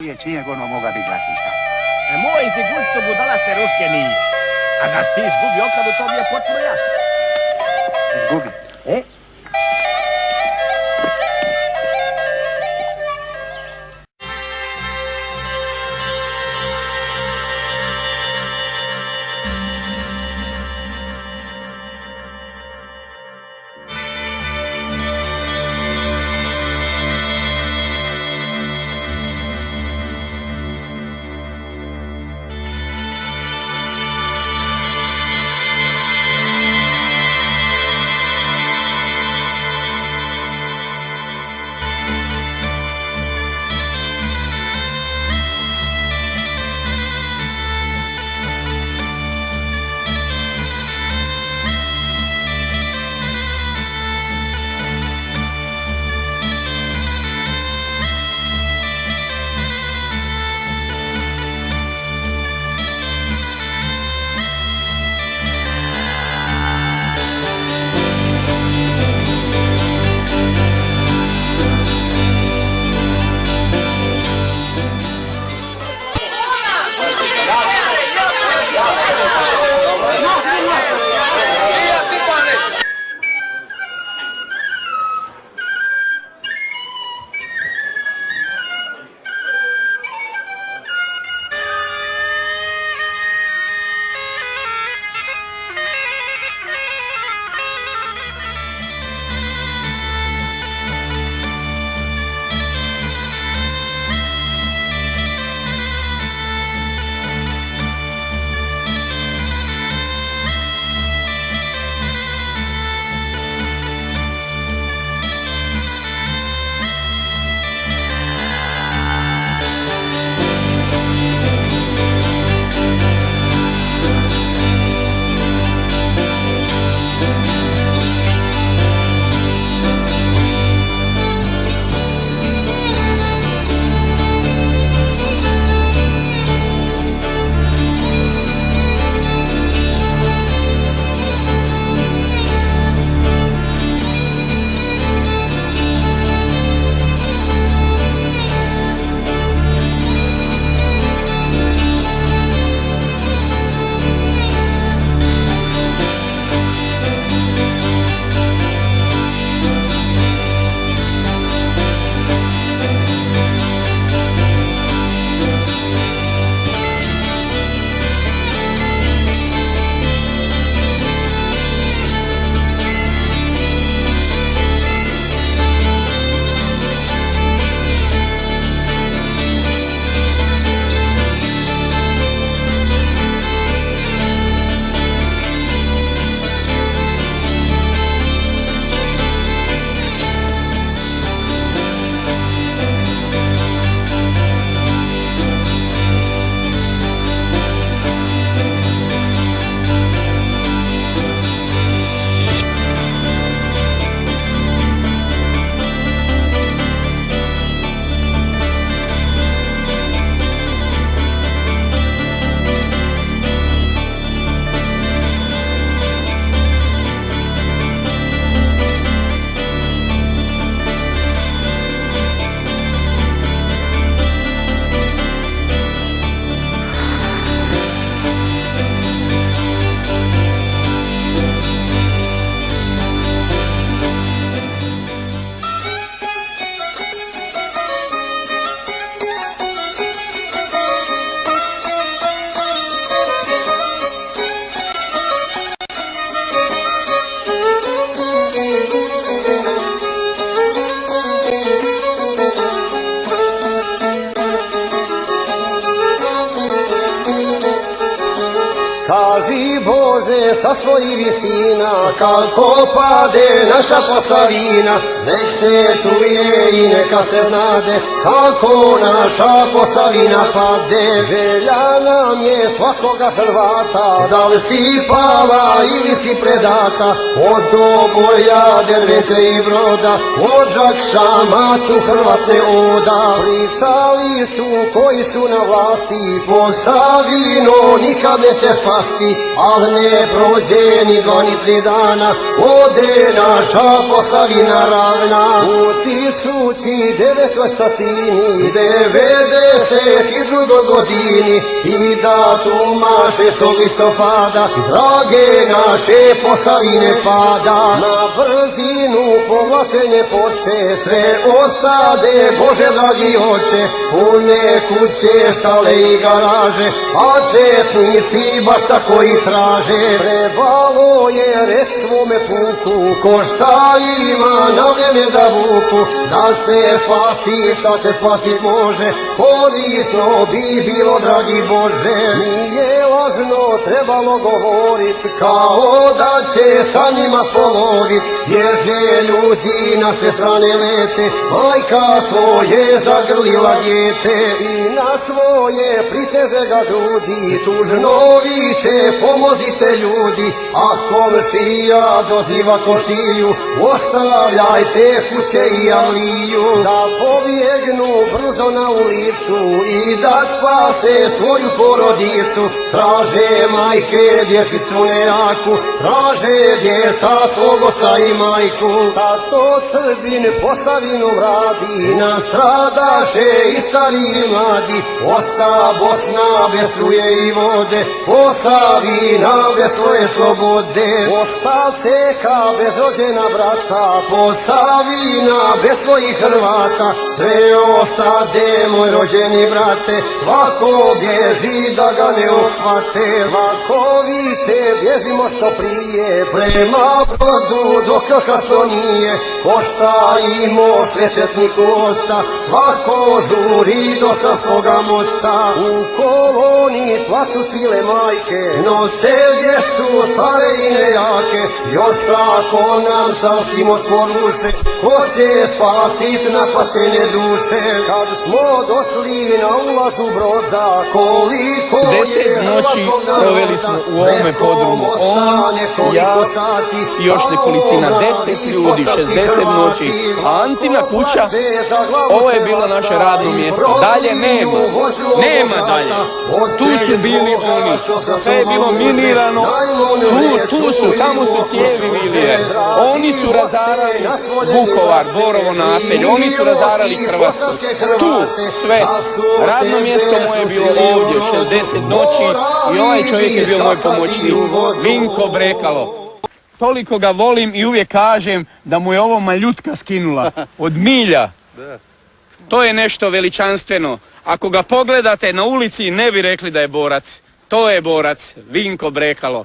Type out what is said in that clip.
Čije ono moga biti glasišta? Moj izdigult to budalaste ruske nije. A da si ti izgubi okladu, to mi je potpuno jasno. Izgubi? Kaži Bože sa svojih visina, kako pade naša Posavina, nek se čuje i neka se znade, kako naša Posavina pade. Želja nam je svakoga Hrvata, da li si pala ili si predata, od Doboja, Dervente i Broda, od Žakšama su Hrvatne oda. Pričali su koji su na vlasti, Posavino nikad neće spasti. masti, al ne prođe ni 2 ni 3 dana, ode naša Posavina ravna. U 1992. godini i datuma 6. listopada, drage naše Posavine pada. Na brzinu povlačenje poče, sve ostade, Bože dragi oče, pune kuće, štale i garaže, a četnici baš tako i traže. Trebalo je reći svome puku, ko šta ima na vreme da vuku, da se spasi šta se spasit može, korisno bi bilo dragi Bože. Nije lažno trebalo govorit, kao da će sa njima polovit, bježe ljudi na sve strane lete, majka svoje zagrlila dijete i na svoje priteže ga ljudi, tužno viče pomozite ljudi, a komšija doziva komšiju, ostavljajte kuće i aliju, da pobjegnu brzo na ulicu i da spase svoju porodicu. Traže majke dječicu nejaku, traže djeca svog oca i majku. Šta to Srbin Posavinom radi, nastradaše i stari i mladi, osta Bosna bez struje i vode, Posavina bez svoje slobode, osta Seka bez rođena brata, Posavina bez svojih Hrvata, sve ostade moj rođeni brate, svako bježi da ga ne uhvate, svako viče bježimo što prije, prema Brodu dok još kasno nije, ko šta imao sve četniku osta, svako žuri do Savskoga mosta. U koloni plaču cvile majke, nose djecu stare i nejake, još ako nam Savski most poruše, ko će spasit naplaćene duše. Kad smo došli na ulazu Broda, koliko je 10 noći proveli smo u ovome podrumu, on, ja i još nekolicina, 10 ljudi, 60 noći, a Antina kuća, ovo je bilo naše radno mjesto, dalje nema dalje, tu su bili oni, sve je bilo minirano, tu su, samo su cijevi vidljive, oni su razarali Vukovar, Borovo naselje, oni su razarali Hrvatsku, tu sve, radno mjesto moje je bilo ovdje, 60 noći i ovaj čovjek je bio moj pomoćnik, Vinko Brekalo. Toliko ga volim i uvijek kažem da mu je ovo maljutka skinula od milja. To je nešto veličanstveno. Ako ga pogledate na ulici ne bi rekli da je borac. To je borac, Vinko Brekalo.